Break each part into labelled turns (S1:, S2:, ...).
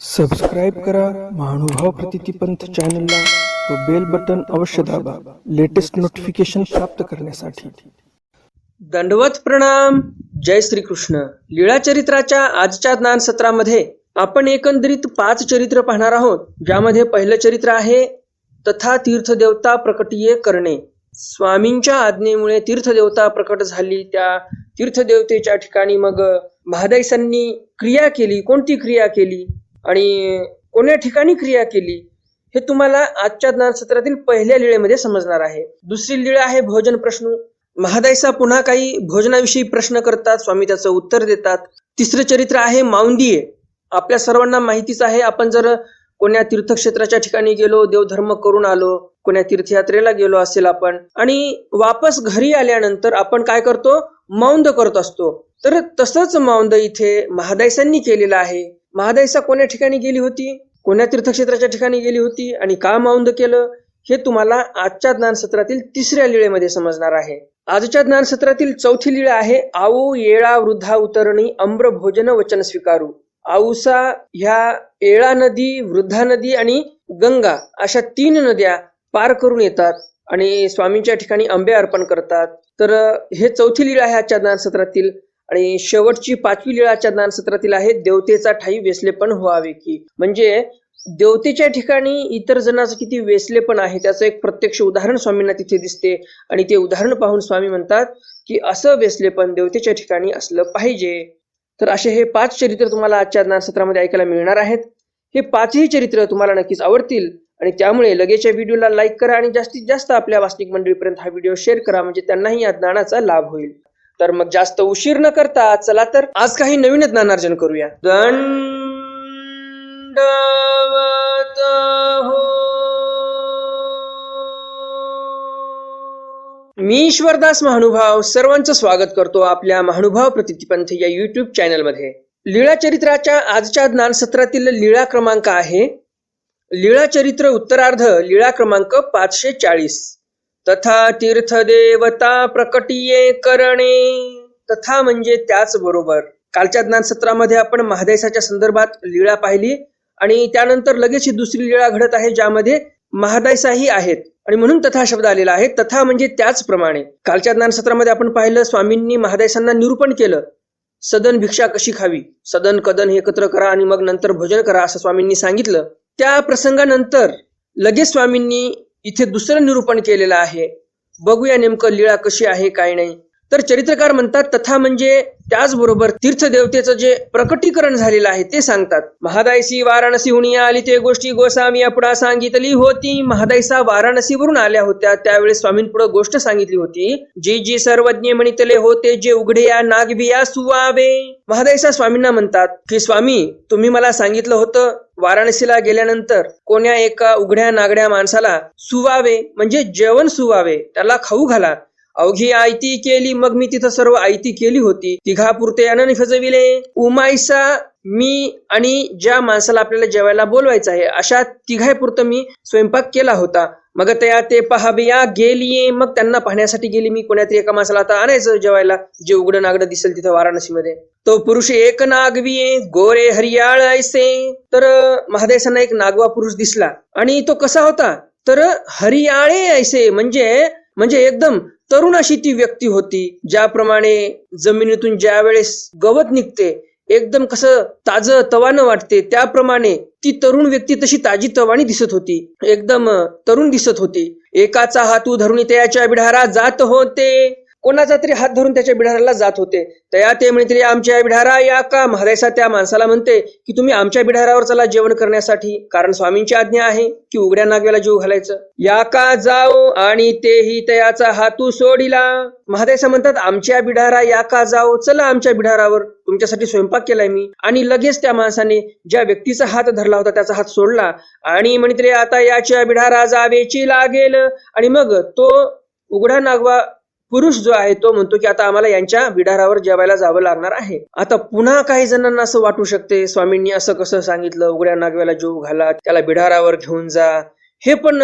S1: Subscribe करा महानुभाव प्रतितीपंथ चॅनलला व बेल बटन अवश्य दाबा लेटेस्ट नोटिफिकेशन प्राप्त करण्यासाठी।
S2: दंडवत प्रणाम। जय श्री कृष्ण। लीळा चरित्राच्या आजच्या ज्ञान सत्रामध्ये आपण एकंदरीत 5 चरित्र पाहणार आहोत, ज्यामध्ये पहिलं चरित्र आहे तथा तीर्थदेवता प्रकटीये करणे। स्वामींच्या आज्ञेमुळे तीर्थदेवता प्रकट झाली, त्या तीर्थदेवतेच्या ठिकाणी मग महादाईसांनी क्रिया केली। कोणती क्रिया केली आणि कोण्या ठिकाणी क्रिया केली हे तुम्हाला आजच्या ज्ञान सत्रातील पहिल्या लीळेमध्ये समजणार आहे। दुसरी लीळा आहे भोजन प्रश्न। महादाईसा पुन्हा काही भोजनाविषयी प्रश्न करतात, स्वामी त्याचं उत्तर देतात। तिसरं चरित्र आहे माऊंदिये। आपल्या सर्वांना माहितीच आहे, आपण जर कोण्या तीर्थक्षेत्राच्या ठिकाणी गेलो, देवधर्म करून आलो, कोण्या तीर्थयात्रेला गेलो असेल आपण, आणि वापस घरी आल्यानंतर आपण काय करतो, मौंद करत असतो। तर तसंच मौंद इथे महादाईसांनी केलेलं आहे। महादाईसा कोण्या ठिकाणी गेली होती, कोण्या तीर्थक्षेत्राच्या ठिकाणी गेली होती आणि का मौंद केलं हे तुम्हाला आजच्या ज्ञान सत्रातील तिसऱ्या लीळेमध्ये समजणार आहे। आजच्या ज्ञान सत्रातील चौथी लीळा आहे आऊ येळा वृद्धा उतरणी अम्र भोजन वचन स्वीकारू। आऊसा ह्या येळा नदी, वृद्धा नदी आणि गंगा अशा 3 नद्या पार करून येतात आणि स्वामींच्या ठिकाणी आंबे अर्पण करतात। तर हे चौथी लीळा आहे आजच्या ज्ञान सत्रातील। आणि शेवटची 5वी लीळा आजच्या ज्ञान सत्रातील आहे देवतेचा ठाई वेसलेपण व्हावे की। म्हणजे देवतेच्या ठिकाणी इतर जणांचं किती वेसलेपण आहे त्याचं एक प्रत्यक्ष उदाहरण स्वामींना तिथे दिसते, आणि ते उदाहरण पाहून स्वामी म्हणतात की असं वेसलेपण देवतेच्या ठिकाणी असलं पाहिजे। तर असे हे 5 चरित्र तुम्हाला आजच्या ज्ञान सत्रामध्ये ऐकायला मिळणार आहेत। हे 5ही चरित्र तुम्हाला नक्कीच आवडतील, आणि त्यामुळे लगेचच्या व्हिडिओला लाईक करा आणि जास्तीत जास्त आपल्या वास्तविक मंडळीपर्यंत हा व्हिडिओ शेअर करा, म्हणजे त्यांनाही या ज्ञानाचा लाभ होईल। तर मग जास्त उशीर न करता चला तर आज काही नवीन ज्ञानार्जन करूया। दंडवत हो। मी ईश्वरदास महानुभाव सर्वांचं स्वागत करतो आपल्या महानुभाव प्रतितीपंथ या युट्यूब चॅनलमध्ये। लीळा चरित्राच्या आजच्या ज्ञान सत्रातील लीळा क्रमांक आहे लीळा चरित्र उत्तरार्ध, लीळा क्रमांक 540। तथा तीर्थदेवता प्रकटीये करणे। तथा म्हणजे त्याचबरोबर। कालच्या ज्ञान सत्रामध्ये आपण महादाईसाच्या संदर्भात लीळा पाहिली, आणि त्यानंतर लगेच ही दुसरी लीळा घडत आहे ज्यामध्ये महादाईसाही आहेत, आणि म्हणून तथा शब्द आलेला आहे। तथा म्हणजे त्याचप्रमाणे। कालच्या ज्ञान सत्रामध्ये आपण पाहिलं, स्वामींनी महादाईसांना निरूपण केलं सदन भिक्षा कशी खावी, सदन कदन हे एकत्र करा आणि मग नंतर भोजन करा असं स्वामींनी सांगितलं। त्या प्रसंगानंतर लगेच स्वामींनी इथे दुसरं निरूपण केलेलं आहे। बघूया नेमकं लीळा कशी आहे काय नाही। तर चरित्रकार म्हणतात तथा म्हणजे त्याचबरोबर तीर्थदेवतेचं जे प्रकटीकरण झालेलं आहे ते सांगतात। महादाईसी वाराणसीहून आली ते गोष्टी गोसावी यापुढे सांगितली होती। महादाईसा वाराणसीवरून आल्या होत्या, त्यावेळेस स्वामींपुढे गोष्ट सांगितली होती। जी जी सर्वज्ञ म्हणितले होते जे उघडे या नागविया सुवावे। महादाईसा स्वामींना म्हणतात की स्वामी, तुम्ही मला सांगितलं होतं वाराणसीला गेल्यानंतर कोण्या एका उघड्या नागड्या माणसाला सुवावे म्हणजे जेवण सुवावे, त्याला खाऊ घाला। अवघी आयती केली, मग मी तिथं सर्व आयती केली होती। तिघापुरते अनन फजविले। उमाईसा मी आणि ज्या माणसाला आपल्याला जेवायला बोलवायचं आहे अशा तिघापुरतं मी स्वयंपाक केला होता। मग त्या ते पहाबिया गेलीये, मग त्यांना पाहण्यासाठी गेली मी। कोण्यातरी एका माणसाला आता आणायचं जेवायला, जे उघडं नागडं दिसेल तिथं वाराणसीमध्ये। तो पुरुष एक नागविये गोरे हरियाळ ऐसे। तर महादेशांना एक नागवा पुरुष दिसला, आणि तो कसा होता तर हरियाळे ऐसे म्हणजे एकदम तरुण अशी ती व्यक्ती होती। ज्याप्रमाणे जमिनीतून ज्या वेळेस गवत निघते एकदम कसं ताजं तवानं वाटते, त्याप्रमाणे ती तरुण व्यक्ती तशी ताजी तवानी दिसत होती, एकदम तरुण दिसत होती। एकाचा हातू धरून त्याच्या बिढारा जात होते, कोणाचा तरी हात धरून त्याच्या बिढाराला जात होते। तया ते म्हणते आमच्या बिढारा या का। महादाईसा त्या माणसाला म्हणते की तुम्ही आमच्या बिढारावर चला जेवण करण्यासाठी, कारण स्वामींची आज्ञा आहे की उघड्या नागव्याला जीव घालायचं। या का जाओ, आणि तेही तयाचा हातू सोडिला। महादाईसा म्हणतात आमच्या बिढारा या का जाओ, चला आमच्या बिढारावर, तुमच्यासाठी स्वयंपाक केलाय मी। आणि लगेच त्या माणसाने ज्या व्यक्तीचा हात धरला होता त्याचा हात सोडला, आणि म्हणते आता याच्या बिढारा जावेची लागेल। आणि मग तो उघडा नागवा पुरुष जो आहे तो म्हणतो की आता आम्हाला यांच्या बिढारावर जेवायला जावं लागणार आहे। आता पुन्हा काही जणांना असं वाटू शकते स्वामींनी असं कसं सांगितलं, उघड्या नागव्याला जीव घाला, त्याला बिढारावर घेऊन जा, हे पण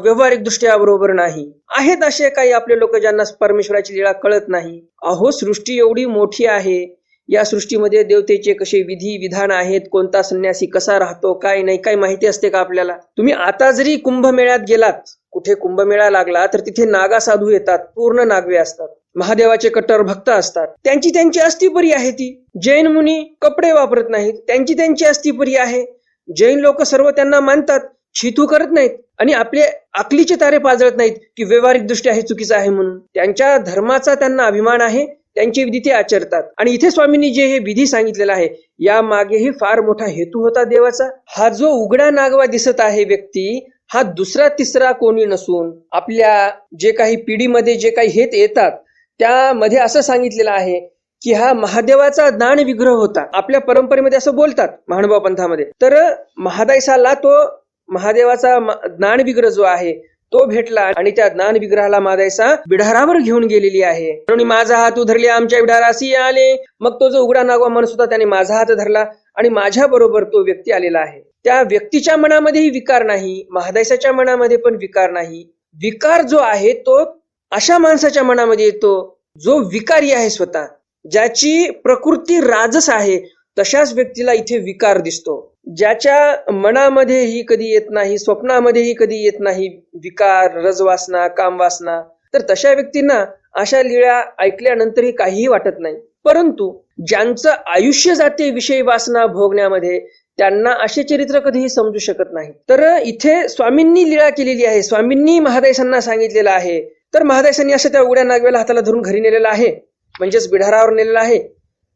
S2: व्यवहारिक दृष्ट्या बरोबर नाही। आहेत असे काही आपले लोक ज्यांना परमेश्वराची लीळा कळत नाही। अहो, सृष्टी एवढी मोठी आहे, या सृष्टीमध्ये देवतेचे कसे विधी विधान आहेत, कोणता संन्यासी कसा राहतो, काय नाही, काय माहिती असते का आपल्याला? तुम्ही आता जरी कुंभमेळ्यात गेलात, कुठे कुंभमेळा लागला तर तिथे नागा साधू येतात, पूर्ण नागवे असतात, महादेवाचे कट्टर भक्त असतात. त्यांची अस्थिपरी आहे ती. जैन मुनी कपडे वापरत नाहीत, त्यांची अस्थिपरी आहे. जैन लोक सर्व त्यांना मानतात, छितू करत नाहीत आणि आपले अकलीचे तारे पाजळत नाहीत की व्यावहारिक दृष्ट्या हे चुकीचं आहे म्हणून. त्यांच्या धर्माचा त्यांना अभिमान आहे, त्यांचे विधी ते आचरतात. आणि इथे स्वामींनी जे हे विधी सांगितलेला आहे या मागेही फार मोठा हेतू होता देवाचा. हा जो उघडा नागवा दिसत आहे व्यक्ती, हा दुसरा तिसरा कोणी नसून आपल्या जे काही पिढीमध्ये जे काही हेत येतात त्यामध्ये असं सांगितलेलं आहे की हा महादेवाचा दान विग्रह होता. आपल्या परंपरेमध्ये असं बोलतात महानुभाव पंथामध्ये. तर महादायसाला तो महादेवाचा ज्ञान विग्रह जो आहे तो भेटला आणि त्या ज्ञान विग्रहाला महादायसा बिढारावर घेऊन गेलेली आहे. म्हणून माझा हात उधरले आमच्या बिढारासी आले. मग तो जो उघडा नागवा माणूस होता त्याने माझा हात धरला आणि माझ्या बरोबर तो व्यक्ती आलेला आहे. त्या व्यक्तीच्या मनामध्येही विकार नाही, महादायसाच्या मनामध्ये पण विकार नाही. विकार जो आहे तो अशा माणसाच्या मनामध्ये येतो जो विकारी आहे स्वतः, ज्याची प्रकृती राजस आहे. तशाच व्यक्तीला इथे विकार दिसतो. ज्याच्या मनामध्येही कधी येत नाही, स्वप्नामध्येही कधी येत नाही विकार, रजवासना, कामवासना, तर तशा व्यक्तींना अशा लीळा ऐकल्यानंतरही काहीही वाटत नाही. परंतु ज्यांचं आयुष्य जाते विषय वासना भोगण्यामध्ये त्यांना असे चरित्र कधीही समजू शकत नाही. तर इथे स्वामींनी लीळा केलेली आहे, स्वामींनी महादायसांना सांगितलेलं आहे. तर महादायसांनी असं त्या उघड्या नागव्याला हाताला धरून घरी नेलेलं आहे, म्हणजेच बिढारावर नेलेलं आहे.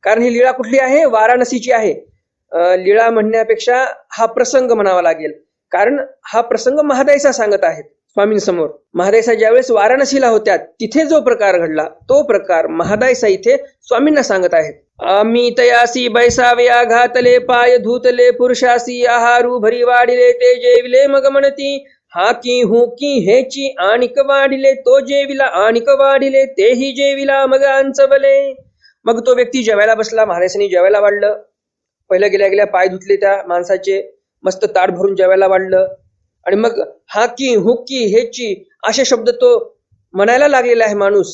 S2: कारण ही लीळा कुठली आहे? वाराणसीची आहे. लीळा म्हणण्यापेक्षा हा प्रसंग म्हणावा लागेल, कारण हा प्रसंग महादायसा सांगत आहेत स्वामींसमोर. महादायसा ज्यावेळेस वाराणसीला होत्या तिथे जो प्रकार घडला तो प्रकार महादायसा इथे स्वामींना सांगत आहेत. आम्ही तयासी बैसाव्या घातले, पाय धुतले, पुरुषासी आहारू भरी वाढिले, ते जेविले मग म्हणती हा की हू की हेची आणिक वाढिले, तो जेविला आणिक वाढिले, तेही जेविला मग अंचवले. मग तो व्यक्ती जेवायला बसला, महाराजांनी जेवायला वाढलं. पहिल्या गेल्या पाय धुतले त्या माणसाचे, मस्त ताट भरून जेवायला वाढलं आणि मग हा की हुकी हेची असे शब्द तो म्हणायला लागलेला आहे माणूस.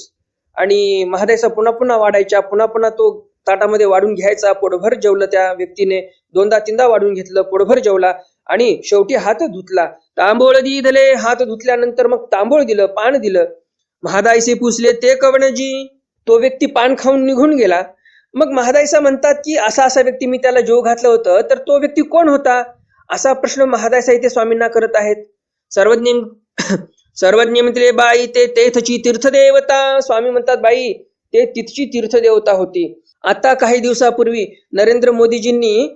S2: आणि महादायसा पुन्हा पुन्हा वाढायच्या, पुन्हा पुन्हा तो ताटामध्ये वाढून घ्यायचा. पोटभर जेवलं त्या व्यक्तीने, दोनदा तीनदा वाढून घेतलं, पोटभर जेवला आणि शेवटी हात धुतला. तांबोळ दिले, हात धुतल्यानंतर मग तांबोळ दिलं, पान दिलं. महादायसे पुसले ते कवणजी, तो व्यक्ती पान खाऊन निघून गेला. मग महादायसा म्हणतात की असा व्यक्ती मी त्याला जेव घातलं होतं, तर तो व्यक्ती कोण होता असा प्रश्न महादायसा इथे स्वामींना करत आहेत. सर्वज्ञ म्हटले बाई ते तेथची तीर्थदेवता. स्वामी म्हणतात बाई ते तिथची तीर्थदेवता होती. आता काही दिवसापूर्वी नरेंद्र मोदीजींनी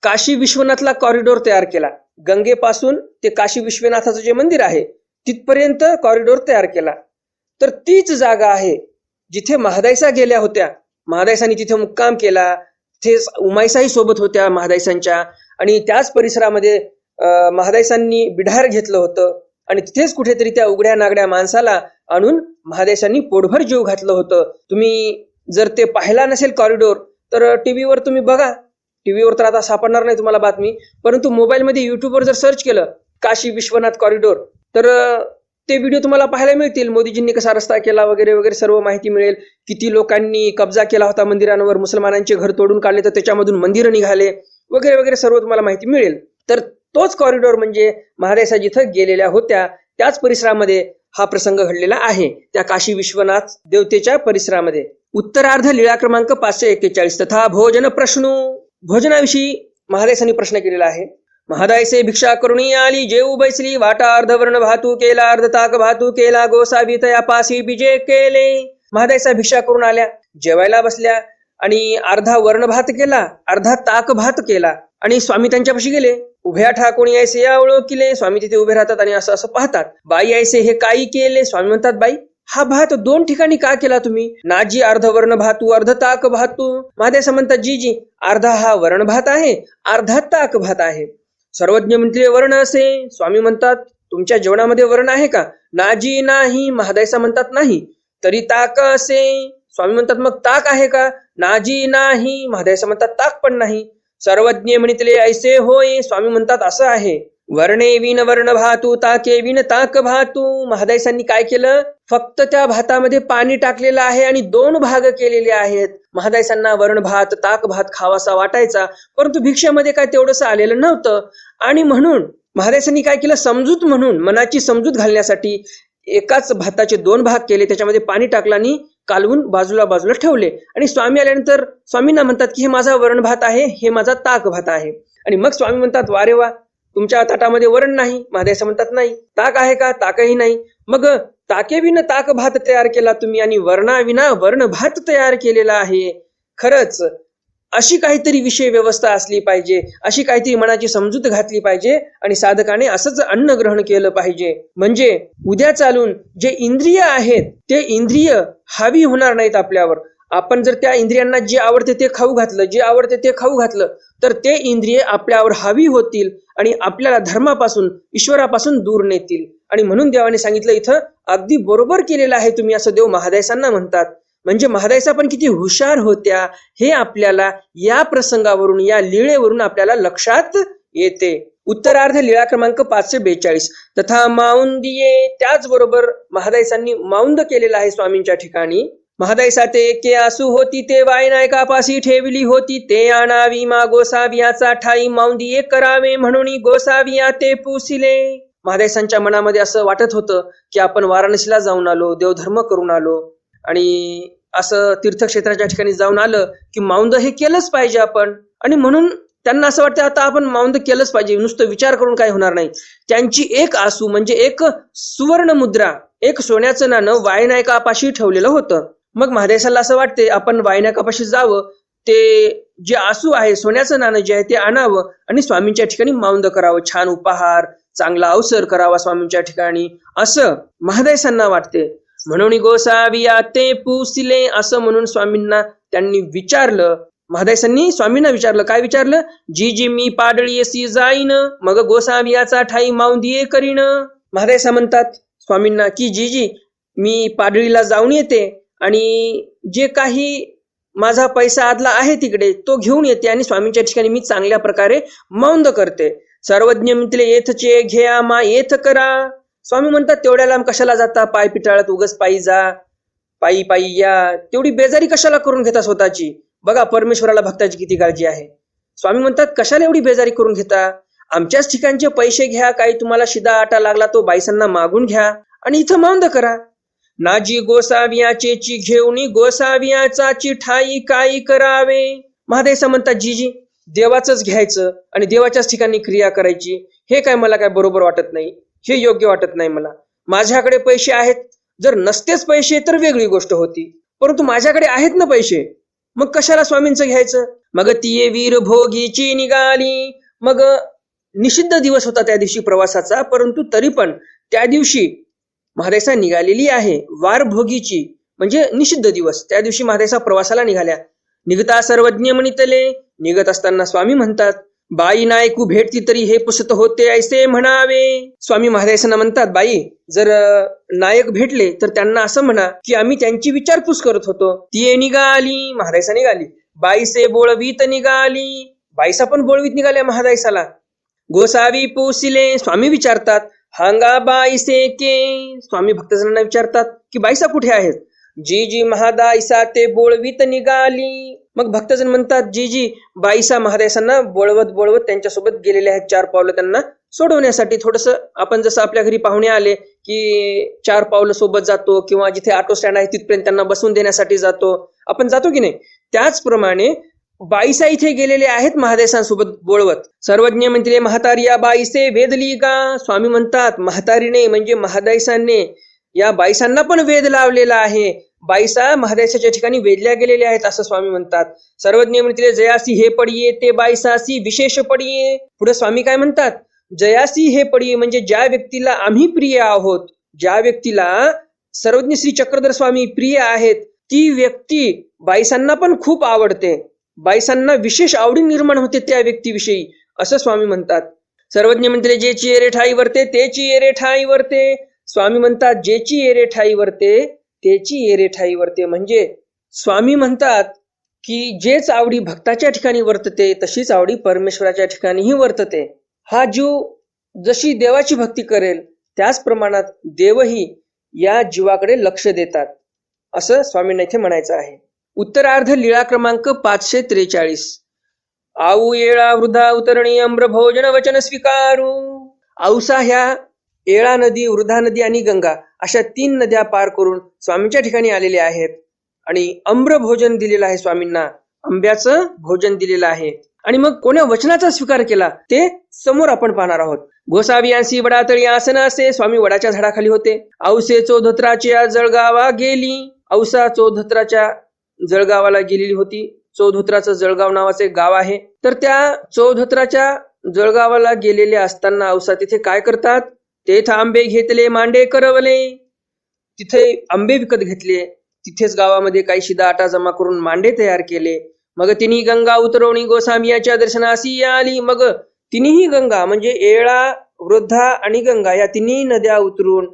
S2: काशी विश्वनाथला कॉरिडॉर तयार केला. गंगेपासून ते काशी विश्वनाथाचं जे मंदिर आहे तिथपर्यंत कॉरिडॉर तयार केला. तर तीच जागा आहे जिथे महादायसा गेल्या होत्या. महादायसांनी तिथे मुक्काम केला, तिथे उमाईसाही सोबत होत्या महादायसांच्या. आणि त्याच परिसरामध्ये महादायसांनी बिढार घेतलं होतं आणि तिथेच कुठेतरी त्या उघड्या नागड्या माणसाला आणून महादायसांनी पोटभर जीव घातलं होतं. तुम्ही जर ते पाहिला नसेल कॉरिडॉर तर टीव्हीवर तुम्ही बघा. टीव्हीवर तर आता सापडणार नाही तुम्हाला बातमी, परंतु मोबाईलमध्ये युट्यूबवर जर सर्च केलं काशी विश्वनाथ कॉरिडॉर तर ते व्हिडिओ तुम्हाला पाहायला मिळतील. मोदीजींनी कसा रस्ता केला वगैरे वगैरे सर्व माहिती मिळेल. किती लोकांनी कब्जा केला होता मंदिरांवर, मुसलमानांचे घर तोडून काढले तर त्याच्यामधून मंदिरं निघाले वगैरे वगैरे सर्व तुम्हाला माहिती मिळेल. तर तोच कॉरिडॉर म्हणजे महादायसा जिथं गेलेल्या होत्या त्याच परिसरामध्ये हा प्रसंग घडलेला आहे, त्या काशी विश्वनाथ देवतेच्या परिसरामध्ये. उत्तरार्ध लीळा क्रमांक 541. तथा भोजन प्रश्नो. भोजनाविषयी महादायसांनी प्रश्न केलेला आहे. महादायसे भिक्षा करुणी आली, जेऊ बैसली, वाटा अर्ध वर्ण भातू केला, अर्ध ताक भातू केला, गोसावी तया पासी बिजे केले. महादायसा भिक्षा करून आल्या, जेवायला बसल्या आणि अर्धा वर्ण भात केला, अर्धा ताक भात केला आणि स्वामी त्यांच्यापाशी गेले. उभ्या ठाकोणी ऐसे या ओळखिले. स्वामी तिथे उभे राहतात आणि असं पाहतात. बाई ऐसे हे काही केले. स्वामी म्हणतात बाई हा भात 2 ठिकाणी का केला तुम्ही? नाजी अर्ध वर्ण भातू अर्ध ताक भातू. महादायसा म्हणतात जी अर्धा हा वर्ण भात आहे, अर्धा ताक भात आहे. सर्वज्ञ म्हटले वर्ण असे. स्वामी म्हणतात तुमच्या जेवणामध्ये वर्ण आहे का? नाजी नाही. महादायसा म्हणतात नाही. तरी ताक असे. स्वामी म्हणतात मग ताक आहे का? नाजी नाही. महादायसा म्हणतात ताक पण नाही. सर्वज्ञ म्हणितले ऐसे होय. स्वामी म्हणतात असं आहे. वर्णे विन वर्ण भातू ताके विन ताक भातू. महादायसांनी काय केलं? फक्त त्या भातामध्ये पाणी टाकलेलं आहे आणि 2 भाग केलेले आहेत. महादायसांना वरण भात ताक भात खावासा वाटायचा, परंतु भिक्षेमध्ये काय तेवढंसं आलेलं नव्हतं. आणि म्हणून महादायसांनी काय केलं, समजूत म्हणून मनाची समजूत घालण्यासाठी एकाच भाताचे 2 भाग केले, त्याच्यामध्ये पाणी टाकलं आणि कालवून बाजूला बाजूला ठेवले. आणि स्वामी आल्यानंतर स्वामींना म्हणतात की हे माझा वरण भात आहे, हे माझा ताक भात आहे. आणि मग स्वामी म्हणतात वारे वा, तुमच्या ताटामध्ये वरण नाही. महादेसा म्हणतात नाही. ताक आहे का? ताकही नाही. मग ताकेविना ताक भात तयार केला तुम्ही आणि वर्णाविना वर्ण भात तयार केलेला आहे. खरंच अशी काहीतरी विषय व्यवस्था असली पाहिजे, अशी काहीतरी मनाची समजूत घातली पाहिजे आणि साधकाने असंच अन्न ग्रहण केलं पाहिजे. म्हणजे उद्या चालून जे इंद्रिय आहेत ते इंद्रिय हावी होणार नाहीत आपल्यावर. आपण जर त्या इंद्रियांना जे आवडते ते खाऊ घातलं, जे आवडते ते खाऊ घातलं, तर ते इंद्रिय आपल्यावर हावी होतील आणि आपल्याला धर्मापासून ईश्वरापासून दूर नेतील. आणि म्हणून देवाने सांगितलं इथं अगदी बरोबर केलेलं आहे तुम्ही, असं देव महादायसांना म्हणतात. म्हणजे महादायसा पण किती हुशार होत्या हे आपल्याला या प्रसंगावरून, या लीळेवरून आपल्याला लक्षात येते. उत्तरार्ध लीळा क्रमांक 542. तथा माऊंदिये, त्याचबरोबर महादायसांनी माऊंद केलेला आहे स्वामींच्या ठिकाणी. महादायसा ते एके आसू होती, ते वायनायकापाशी ठेवली होती, ते आणावी मा गोसावियाचा ठाई, माऊंदिये करावे म्हणून गोसाविया ते पुसिले. महादायसांच्या मनामध्ये असं वाटत होतं की आपण वाराणसीला जाऊन आलो, देवधर्म करून आलो आणि असं तीर्थक्षेत्राच्या ठिकाणी जाऊन आलं की माऊंद हे केलंच पाहिजे आपण. आणि म्हणून त्यांना असं वाटतं आता आपण माऊंद केलंच पाहिजे, नुसतं विचार करून काय होणार नाही. त्यांची एक आसू म्हणजे एक सुवर्ण मुद्रा, एक सोन्याचं नाणं वायनायकापाशी ठेवलेलं होतं. मग महादेसाला असं वाटते आपण वायनायकापाशी जावं, ते जे आसू आहे सोन्याचं नाणं जे आहे ते आणावं आणि स्वामींच्या ठिकाणी माऊंद करावं, छान उपहार चांगला अवसर करावा स्वामींच्या ठिकाणी, असं महादेसांना वाटते. म्हणून गोसाविया ते पुसिले, असं म्हणून स्वामींना त्यांनी विचारलं. महादेसांनी स्वामींना विचारलं. काय विचारलं? जी जी मी पाडळी येसी जाईन, मग गोसावियाचा ठाई माऊंदिये करीन. महादेसा म्हणतात स्वामींना की जी जी मी पाडळीला जाऊन येते आणि जे काही माझा पैसा आदला आहे तिकडे तो घेऊन येते आणि स्वामींच्या ठिकाणी मी चांगल्या प्रकारे माऊंद करते. सर्वज्ञ मितले येथचे घ्या मा येथ करा. स्वामी म्हणतात तेवढ्या लांब कशाला जाता, पाय पिटाळत उगच पायी जा, पायी पायी या, तेवढी बेजारी कशाला करून घेता स्वतःची. बघा परमेश्वराला भक्ताची किती काळजी आहे. स्वामी म्हणतात कशाला एवढी बेजारी करून घेता, आमच्याच ठिकाणचे पैसे घ्या, काही तुम्हाला शिदा आटा लागला तो बाईसांना मागून घ्या आणि इथं माऊंद करा. नाजी गोसावियाचे ची घेऊनी गोसावियाचा ची ठाई काही करावे. महादेसा म्हणतात जीजी देवाचंच घ्यायचं आणि देवाच्याच ठिकाणी क्रिया करायची, हे काय मला काय बरोबर वाटत नाही, हे योग्य वाटत नाही मला. माझ्याकडे पैसे आहेत, जर नसतेच पैसे तर वेगळी गोष्ट होती, परंतु माझ्याकडे आहेत ना पैसे, मग कशाला स्वामींचं घ्यायचं. मग ती वीर भोगीची निघाली. मग निषिद्ध दिवस होता त्या दिवशी प्रवासाचा, परंतु तरी पण त्या दिवशी महादेसा निघालेली आहे. वार भोगीची म्हणजे निषिद्ध दिवस, त्या दिवशी महादेसा प्रवासाला निघाल्या. निघता सर्वज्ञ म्हणितले, निघत असताना स्वामी म्हणतात बाई नायकू भेटती तरी हे पुसत होते ऐसे म्हणावे. स्वामी महादेसांना म्हणतात बाई जर नायक भेटले तर त्यांना असं म्हणा की आम्ही त्यांची विचारपूस करत होतो. ती निघाली, महादेसा निघाली. बाईसे बोळवीत निघाली, बाईसा पण बोळवीत निघाल्या महादेसाला. गोसावी पुसिले, स्वामी विचारतात हांगा बाईसे के. स्वामी भक्तजनांना विचारतात की बाईसा कुठे आहेत. जी जी महादाईसा ते बोळवीत निघाली. मग भक्तजन म्हणतात जी जी बाईसा महादेसांना बोळवत बोळवत त्यांच्यासोबत गेलेले आहेत, 4 पावलं त्यांना सोडवण्यासाठी. थोडस आपण जसं आपल्या घरी पाहुणे आले की 4 पावलं सोबत जातो किंवा जिथे ऑटो स्टँड आहे तिथपर्यंत त्यांना बसून देण्यासाठी जातो, आपण जातो की नाही, त्याचप्रमाणे बाईसा इथे गेलेले आहेत महादेसांसोबत बोळवत. सर्वज्ञ म्हणते म्हातारी या बाईसे वेदली का. स्वामी म्हणतात म्हातारीने म्हणजे महादेसांनी या बाईसांना पण वेध लावलेला आहे, बाईसा महादेसाच्या ठिकाणी वेधल्या गेलेल्या आहेत असं स्वामी म्हणतात. सर्वज्ञ म्हणते जयासी हे पडिये ते बाईसासी विशेष पडिये. पुढे स्वामी काय म्हणतात, जयासी हे पडिये म्हणजे ज्या व्यक्तीला आम्ही प्रिय आहोत, ज्या व्यक्तीला सर्वज्ञ श्री चक्रधर स्वामी प्रिय आहेत, ती व्यक्ती बाईसांना पण खूप आवडते, बाईसांना विशेष आवडी निर्माण होते त्या व्यक्तीविषयी असं स्वामी म्हणतात. सर्वज्ञ म्हणते जेची येरे ठाई वरते तेची येरे ठाई वरते. स्वामी म्हणतात जेची येरे ठाई वरते तेची येरे ठाई वरते, म्हणजे स्वामी म्हणतात की जेच आवडी भक्ताच्या ठिकाणी वर्तते तशीच आवडी परमेश्वराच्या ठिकाणीही वर्तते. हा जीव जशी देवाची भक्ती करेल त्याच प्रमाणात देवही या जीवाकडे लक्ष देतात असं स्वामींना इथे म्हणायचं आहे. उत्तरार्ध लीळा क्रमांक 543. आऊ येळा वृद्धा उतरणी अम्र भोजन वचन स्वीकारू. औसा ह्या येळा नदी, वृद्धा नदी आणि गंगा अशा 3 नद्या पार करून स्वामींच्या ठिकाणी आलेले आहेत आणि अम्र भोजन दिलेलं आहे. स्वामींना आंब्याचं भोजन दिलेलं आहे. आणि मग कोण्या वचनाचा स्वीकार केला ते समोर आपण पाहणार आहोत. गोसावियांसी वडातळी आसन असे. स्वामी वडाच्या झाडाखाली होते. औसे चौधत्राच्या जळगावा गेली. औसा चौधत्राच्या जळगावाला गेलेली होती. चौधत्राचं जळगाव नावाचे गाव आहे. तर त्या चौधत्राच्या जळगावाला गेलेले असताना औसा तिथे काय करतात? तेथ आंबे घेतले मांडे करवले. तिथे आंबे विकत घेतले. तिथेच गावामध्ये काही शिदा आटा जमा करून मांडे तयार केले. मग तिन्ही गंगा उतरवणी गोसामियाच्या दर्शनासी आली. मग तिन्ही गंगा म्हणजे येळा, वृद्धा आणि गंगा या तिन्ही नद्या उतरून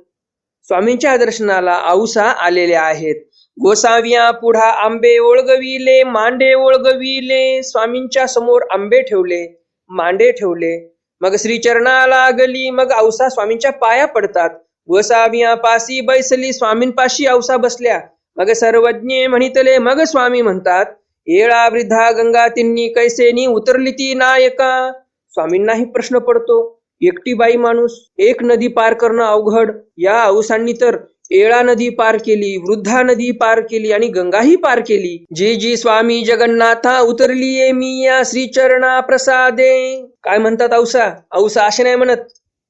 S2: स्वामींच्या दर्शनाला औसा आलेल्या आहेत. गोसाविया पुढा आंबे ओळगविले, मांडे ओळगविले. स्वामींच्या समोर आंबे ठेवले, मांडे ठेवले. मग श्रीचरणाला लागली. मग औसा स्वामींच्या पाया पडतात. गोसाविया पासी बैसली. स्वामींपाशी औसा बसल्या. मग सर्वज्ञ म्हणितले. मग स्वामी म्हणतात, येळा वृद्धा गंगा तिन्ही कैसेनी उतरली ती नायका. स्वामींनाही प्रश्न पडतो. एकटी बाई माणूस, एक नदी पार करणं अवघड. या औसांनी तर येळा नदी पार केली, वृद्धा नदी पार केली आणि गंगाही पार केली. जी जी स्वामी जगन्नाथा उतरलीये मी या श्रीचरणा प्रसादे. काय म्हणतात औसा? औसा असे नाही म्हणत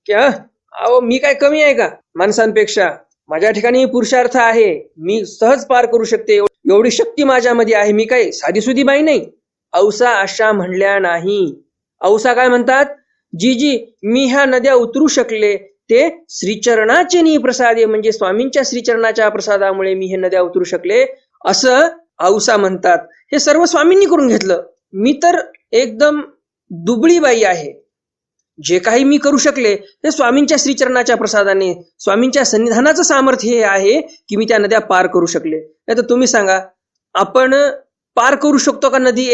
S2: की अहो मी काय कमी आहे का माणसांपेक्षा? माझ्या ठिकाणी पुरुषार्थ आहे, मी सहज पार करू शकते, एवढी शक्ती माझ्यामध्ये आहे, मी काय साधीसुधी बाई नाही. औसा अशा म्हणल्या नाही. औसा काय म्हणतात? जी जी मी ह्या नद्या उतरू शकले ते श्रीचरणाचे नी प्रसादे, म्हणजे स्वामींच्या श्रीचरणाच्या प्रसादामुळे मी हे नद्या उतरू शकले असं औसा म्हणतात. हे सर्व स्वामींनी करून घेतलं. मी तर एकदम दुबळी बाई आहे. जे काही मी करू शकले ते स्वामींच्या श्रीचरणाच्या प्रसादाने, स्वामींच्या सन्निधानाचं सामर्थ्य हे आहे की मी त्या नद्या पार करू शकले. नाही तर तुम्ही सांगा, आपण पार करू शकतो का नदी?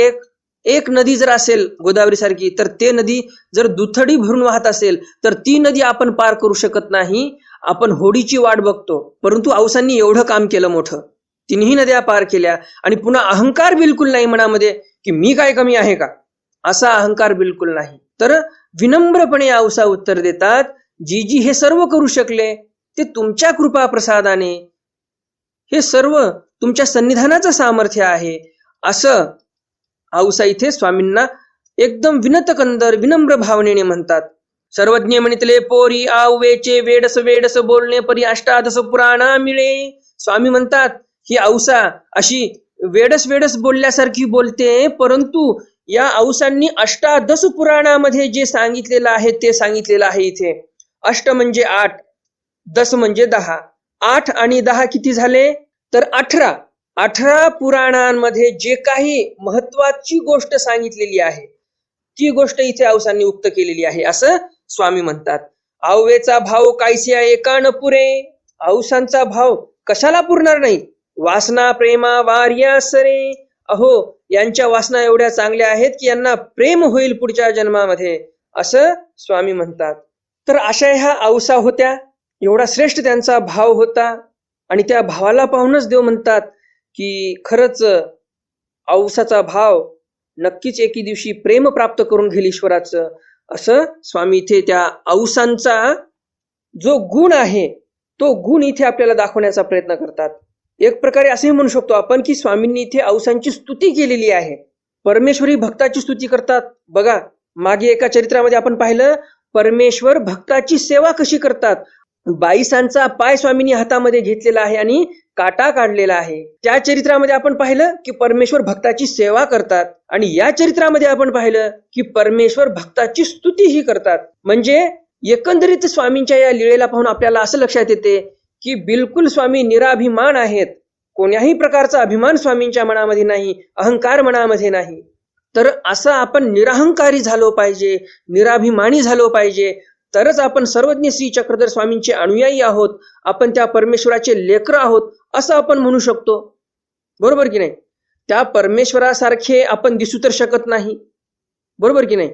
S2: एक नदी जर असेल गोदावरी सारखी, तर ते नदी जर दुथडी भरून वाहत असेल तर ती नदी आपण पार करू शकत नाही. आपण होडीची वाट बघतो. परंतु औसांनी एवढं काम केलं मोठं. तिन्ही नद्या पार केल्या आणि पुन्हा अहंकार बिलकुल नाही मनामध्ये की मी काय कमी आहे का, असा अहंकार बिलकुल नाही. तर विनम्रपणे औसा उत्तर देतात, जी जी हे सर्व करू शकले ते तुमच्या कृपा प्रसादाने, हे सर्व तुमच्या सन्निधानाचं सामर्थ्य आहे असं औसा इथे स्वामींना एकदम विनतकंदर विनम्र भावनेने म्हणतात. सर्वज्ञ म्हणितले पोरी आवेचे वेडस वेडस बोलणे परी अष्टादश पुराणा मिळे. स्वामी म्हणतात, ही औसा अशी वेडस वेडस बोलल्यासारखी बोलते, परंतु या औसांनी अष्टादश पुराणामध्ये जे सांगितलेलं आहे ते सांगितलेलं आहे इथे. अष्ट म्हणजे 8, दस म्हणजे 10. 8 आणि 10 किती झाले? तर 18. 18 पुराणांमध्ये जे काही महत्वाची गोष्ट सांगितलेली आहे ती गोष्ट इथे औसांनी उक्त केलेली आहे असं स्वामी म्हणतात. आवेचा भाव कायस्या एका न पुरे. औसांचा भाव कशाला पुरणार नाही? वासना प्रेमा वार्या सरे. अहो यांच्या वासना एवढ्या चांगल्या आहेत की यांना प्रेम होईल पुढच्या जन्मामध्ये असं स्वामी म्हणतात. तर अशा ह्या औसा होत्या. एवढा श्रेष्ठ त्यांचा भाव होता आणि त्या भावाला पाहूनच देव म्हणतात की खरंच औसाचा भाव नक्कीच एके दिवशी प्रेम प्राप्त करून घेईल ईश्वराचं, असं स्वामी इथे त्या औसांचा जो गुण आहे तो गुण इथे आपल्याला दाखवण्याचा प्रयत्न करतात. एक प्रकारे असेही म्हणू शकतो आपण की स्वामींनी इथे औसांची स्तुती केलेली आहे. परमेश्वरी भक्ताची स्तुती करतात. बघा, मागे एका चरित्रामध्ये आपण पाहिलं परमेश्वर भक्ताची सेवा कशी करतात. बाईसांचा पाय स्वामींनी हातामध्ये घेतलेला आहे आणि काटा काढलेला आहे. त्या चरित्रामध्ये आपण पाहिलं की परमेश्वर भक्ताची सेवा करतात आणि या चरित्रामध्ये आपण पाहिलं की परमेश्वर भक्ताची स्तुतीही करतात. म्हणजे एकंदरीत स्वामींच्या या लीळेला पाहून आपल्याला असं लक्षात येते की बिलकुल स्वामी निराभिमान आहेत. कोण्याही प्रकारचा अभिमान स्वामींच्या मनामध्ये नाही, अहंकार मनामध्ये नाही. तर असं आपण निरहंकारी झालो पाहिजे, निराभिमानी झालो पाहिजे, तरच आपण सर्वज्ञ श्री चक्रधर स्वामींचे अनुयायी आहोत, आपण त्या परमेश्वराचे लेकर आहोत असं आपण म्हणू शकतो. बरोबर की नाही? त्या परमेश्वरासारखे आपण दिसू तर शकत नाही. बरोबर की नाही?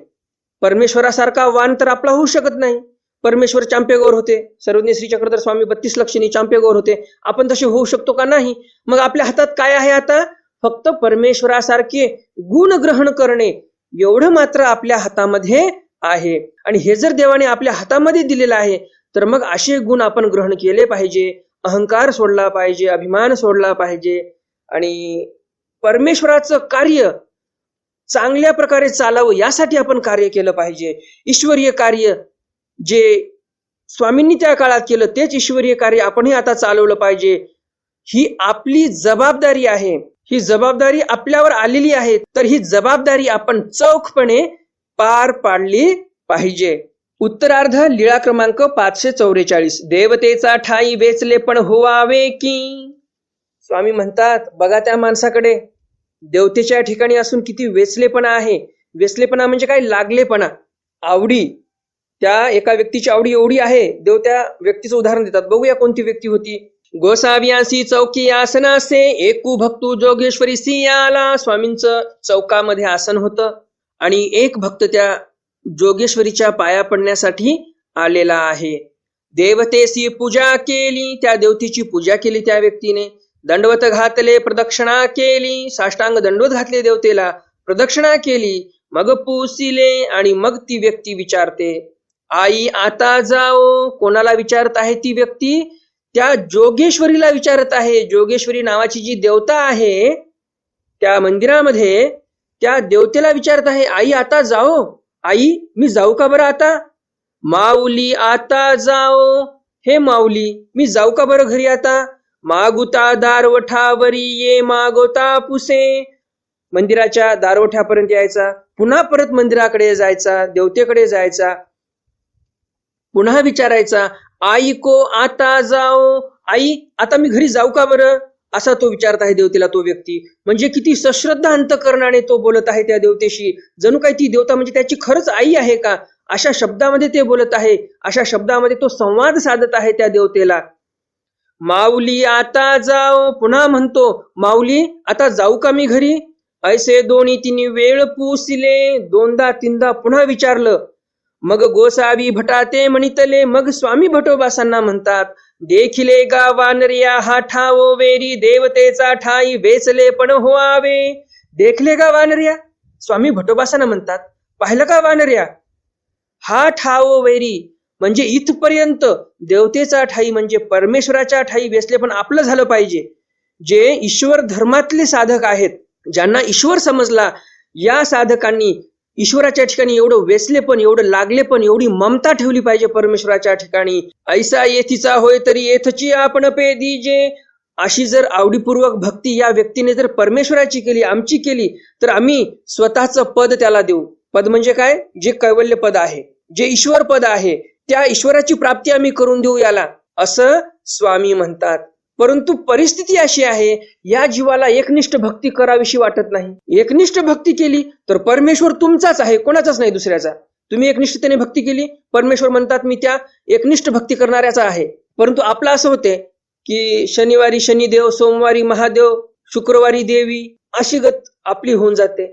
S2: परमेश्वरासारखा वाण तर आपला होऊ शकत नाही. परमेश्वर चांपेगौर होते, सर्वज्ञ श्री चक्रधर स्वामी 32 लक्षणी चांपेगौर होते. आपण तसे होऊ शकतो का? नाही. मग आपल्या हातात काय आहे आता? फक्त परमेश्वरासारखे गुण ग्रहण करणे एवढं मात्र आपल्या हातामध्ये आहे. आणि हे जर देवाने आपल्या हातामध्ये दिलेलं आहे तर मग असे गुण आपण ग्रहण केले पाहिजे. अहंकार सोडला पाहिजे, अभिमान सोडला पाहिजे आणि परमेश्वराचं कार्य चांगल्या प्रकारे चालावं यासाठी आपण कार्य केलं पाहिजे. ईश्वरीय कार्य जे स्वामींनी त्या काळात केलं तेच ईश्वरीय कार्य आपणही आता चालवलं पाहिजे. ही आपली जबाबदारी आहे. ही जबाबदारी आपल्यावर आलेली आहे, तर ही जबाबदारी आपण चोखपणे पार पाडली पाहिजे. उत्तरार्ध लीळा क्रमांक 544. देवतेचा ठाई वेचले पण होवावे की. स्वामी म्हणतात बघा त्या माणसाकडे, देवतेच्या ठिकाणी असून किती वेचलेपणा आहे. वेचलेपणा म्हणजे काय? लागलेपणा, आवडी. त्या एका व्यक्तीची आवडी एवढी आहे, देव त्या व्यक्तीचं उदाहरण देतात. बघूया कोणती व्यक्ती होती. गोसावियासी चौकी आसनासे एकू भक्तू जोगेश्वरी सियाला. स्वामींचं चौकामध्ये आसन होतं आणि एक भक्त त्या जोगेश्वरीच्या पाया पडण्यासाठी आलेला आहे. देवतेसी पूजा केली, त्या देवतेची पूजा केली त्या व्यक्तीने. दंडवत घातले, प्रदक्षिणा केली, साष्टांग दंडवत घातले देवतेला, प्रदक्षिणा केली. मग पुसिले आणि मग ती व्यक्ती विचारते, आई आता जाओ. कोणाला विचारत आहे ती व्यक्ती? त्या जोगेश्वरीला विचारत आहे. जोगेश्वरी नावाची जी देवता आहे त्या मंदिरामध्ये, त्या देवतेला विचारत आहे, आई आता जाओ. आई मी जाऊ का बरं आता? माऊली आता जाओ. हे माऊली मी जाऊ का बरं घरी आता? मागुता दारवठावरी ये मागोता पुसे. मंदिराच्या दारवठ्यापर्यंत यायचा, पुन्हा परत मंदिराकडे जायचा, देवतेकडे जायचा, पुन्हा विचारायचा, आई को आता जाओ. आई आता मी घरी जाऊ का बरं? असा तो विचारत आहे देवतेला तो व्यक्ती. म्हणजे किती सश्रद्धा अंतकरणाने तो बोलत आहे त्या देवतेशी. जणू काही ती देवता म्हणजे त्याची खरंच आई आहे का, अशा शब्दामध्ये ते बोलत आहे. अशा शब्दामध्ये तो संवाद साधत आहे त्या देवतेला. माऊली आता जाओ. पुन्हा म्हणतो, माऊली आता जाऊ का मी घरी? ऐसे दोन्ही तिन्ही वेळ पुसिले. दोनदा तीनदा पुन्हा विचारलं. मग गोसावी भटाते म्हणितले. मग स्वामी भटोबासांना म्हणतात, देखिले गा वानरिया हा ठावो वेरी देवतेचा ठाई वेचले पण होआवे. देखले का वानरिया? स्वामी भटोबासांना म्हणतात, पाहिलं का वानरिया? हा ठावो वेरी म्हणजे इथपर्यंत देवतेचा ठाई म्हणजे परमेश्वराच्या ठाई वेचले पण आपलं झालं पाहिजे. जे ईश्वर धर्मातले साधक आहेत, ज्यांना ईश्वर समजला, या साधकांनी ईश्वराच्या ठिकाणी एवढं वेचले पण, एवढं लागले पण, एवढी ममता ठेवली पाहिजे परमेश्वराच्या ठिकाणी. ऐसा येथीचा होय तरी येथची आपण पे दीजे. अशी जर आवडीपूर्वक भक्ती या व्यक्तीने जर परमेश्वराची केली, आमची केली, तर आम्ही स्वतःचं पद त्याला देऊ. पद म्हणजे काय? जे कैवल्य पद आहे, जे ईश्वर पद आहे, त्या ईश्वराची प्राप्ती आम्ही करून देऊ याला, असं स्वामी म्हणतात. परंतु परिस्थिती अशी आहे, या जीवाला एकनिष्ठ भक्ती करावीशी वाटत नाही. एकनिष्ठ भक्ती केली तर परमेश्वर तुमचाच आहे, कोणाचाच नाही दुसऱ्याचा. तुम्ही एकनिष्ठतेने भक्ती केली, परमेश्वर म्हणतात मी त्या एकनिष्ठ भक्ती करणाऱ्याचा आहे. परंतु आपलं असं होते की शनिवारी शनिदेव, सोमवारी महादेव, शुक्रवारी देवी, अशी गत आपली होऊन जाते.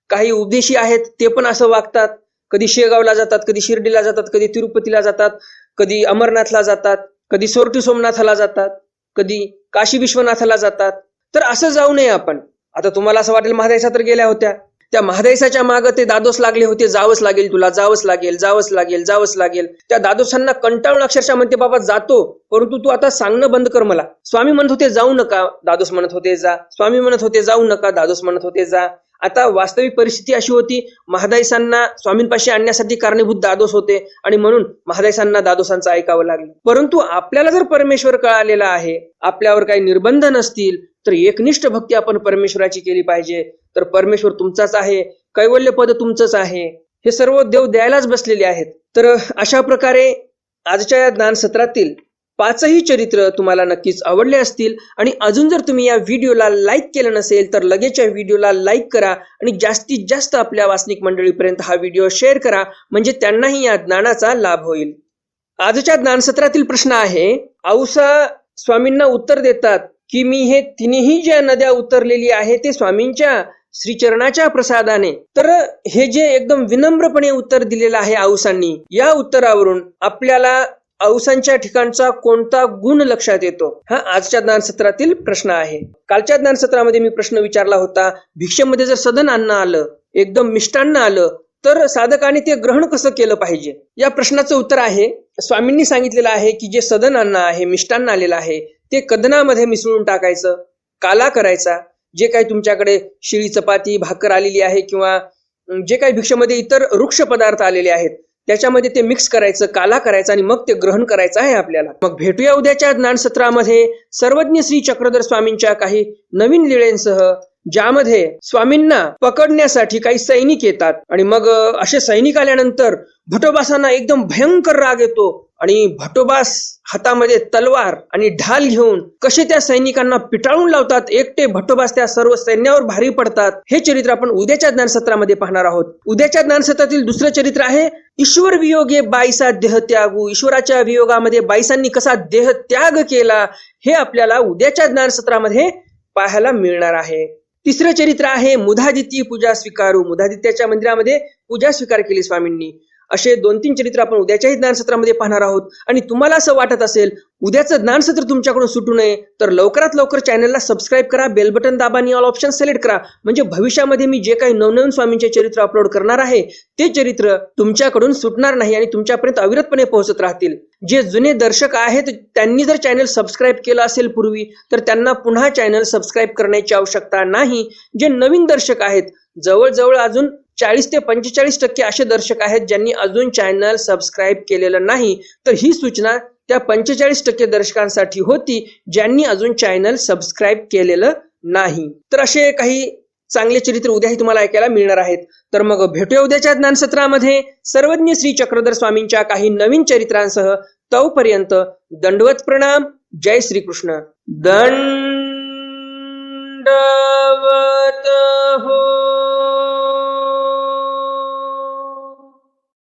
S2: काही उपदेशी आहेत ते पण असं वागतात. कधी शेगावला जातात, कधी शिर्डीला जातात, कधी तिरुपतीला जातात, कधी अमरनाथला जातात, कधी सोरटी सोमनाथला जातात, कधी काशी विश्वनाथाला जातात. तर असं जाऊ नये आपण. आता तुम्हाला असं वाटेल महादेसा तर गेल्या होत्या, त्या महादेसाच्या मागे ते दादोस लागले होते, जावंच लागेल तुला, जावंच लागेल, जावंच लागेल, जावंच लागेल. त्या दादोसांना कंटाळून अक्षरशः म्हणते, बाबा जातो, परंतु तू आता सांगणं बंद कर मला. स्वामी म्हणत होते जाऊ नका, दादोस म्हणत होते जा. स्वामी म्हणत होते जाऊ नका, दादोस म्हणत होते जा. आता वास्तविक परिस्थिती अशी होती, महादाईसांना स्वामींपाशी आणण्यासाठी कारणीभूत दादोस होते आणि म्हणून महादाईसांना दादोसांचं ऐकावं लागलं. परंतु आपल्याला जर परमेश्वर कळालेला आहे, आपल्यावर काही निर्बंध नसतील, तर एकनिष्ठ भक्ती आपण परमेश्वराची केली पाहिजे. तर परमेश्वर तुमचाच आहे, कैवल्य पद तुमचंच आहे, हे सर्व देव द्यायलाच बसलेले आहेत. तर अशा प्रकारे आजच्या या ज्ञान सत्रातील 5ही चरित्र तुम्हाला नक्कीच आवडले असतील. आणि अजून जर तुम्ही या व्हिडिओला लाईक केलं नसेल तर लगेच या व्हिडिओला लाईक करा आणि जास्तीत जास्त आपल्या वासनिक मंडळीपर्यंत हा व्हिडिओ शेअर करा, म्हणजे त्यांनाही या ज्ञानाचा लाभ होईल. आजच्या ज्ञानसत्रातील प्रश्न आहे, औसा स्वामींना उत्तर देतात की मी हे तिन्ही ज्या नद्या उतरलेली आहे ते स्वामींच्या श्रीचरणाच्या प्रसादाने. तर हे जे एकदम विनम्रपणे उत्तर दिलेलं आहे औसांनी, या उत्तरावरून आपल्याला औसांच्या ठिकाणचा कोणता गुण लक्षात येतो? हा आजच्या ज्ञानसत्रातील प्रश्न आहे. कालच्या ज्ञानसत्रामध्ये मी प्रश्न विचारला होता, भिक्षेमध्ये जर सदन अन्न आलं, एकदम मिष्टान्न आलं, तर साधकाने ते ग्रहण कसं केलं पाहिजे? या प्रश्नाचं उत्तर आहे, स्वामींनी सांगितलेलं आहे की जे सदन अन्न आहे, मिष्टान्न आलेलं आहे, ते कदनामध्ये मिसळून टाकायचं, काला करायचा. जे काही तुमच्याकडे शिळी चपाती, भाकर आलेली आहे किंवा जे काही भिक्षेमध्ये इतर वृक्ष पदार्थ आलेले आहेत, त्याच्यामध्ये ते मिक्स करायचं, काला करायचं आणि मग ते ग्रहण करायचं आहे आपल्याला. मग भेटूया उद्याच्या ज्ञानसत्रामध्ये सर्वज्ञ श्री चक्रधर स्वामींच्या काही नवीन लीळेंसह, ज्यामध्ये स्वामींना पकडण्यासाठी काही सैनिक येतात आणि मग असे सैनिक आल्यानंतर भटोबासांना एकदम भयंकर राग येतो आणि भटोबास हातामध्ये तलवार आणि ढाल घेऊन कसे त्या सैनिकांना पिटाळून लावतात. एकटे भटोबास त्या सर्व सैन्यावर भारी पडतात. हे चरित्र आपण उद्याच्या ज्ञानसत्रामध्ये पाहणार आहोत. उद्याच्या ज्ञानसत्रातील दुसरं चरित्र आहे ईश्वर वियोगे बाईसा देह त्यागू. ईश्वराच्या वियोगामध्ये बाईसांनी कसा देह त्याग केला हे आपल्याला उद्याच्या ज्ञानसत्रामध्ये पाहायला मिळणार आहे. तिसरं चरित्र आहे मुधादिती पूजा स्वीकारू. मुधादित्याच्या मंदिरामध्ये पूजा स्वीकार केली स्वामींनी. असे 2-3 चरित्र आपण उद्याच्याही ज्ञानसत्रामध्ये पाहणार आहोत. आणि तुम्हाला असं वाटत असेल उद्याचं ज्ञानसत्र तुमच्याकडून सुटू नये तर लवकरात लवकर चॅनलला सबस्क्राईब करा, बेल बटन दाबा आणि ऑल ऑप्शन सिलेक्ट करा. म्हणजे भविष्यामध्ये मी जे काही नवनवीन स्वामींचे चरित्र अपलोड करणार आहे ते चरित्र तुमच्याकडून सुटणार नाही आणि तुमच्यापर्यंत अविरतपणे पोहोचत राहतील. जे जुने दर्शक आहेत त्यांनी जर चॅनल सबस्क्राईब केलं असेल पूर्वी तर त्यांना पुन्हा चॅनल सबस्क्राईब करण्याची आवश्यकता नाही. जे नवीन दर्शक आहेत, जवळजवळ अजून 40 ते 45% असे दर्शक आहेत ज्यांनी अजून चॅनल सबस्क्राईब केलेलं नाही. तर ही सूचना त्या 45% दर्शकांसाठी होती ज्यांनी अजून चॅनल सबस्क्राईब केलेलं नाही. तर असे काही चांगले चरित्र उद्याही तुम्हाला ऐकायला मिळणार आहेत. तर मग भेटूया उद्याच्या ज्ञानसत्रामध्ये सर्वज्ञ श्री चक्रधर स्वामींच्या काही नवीन चरित्रांसह. तोपर्यंत दंडवत प्रणाम. जय श्रीकृष्ण. दंडवत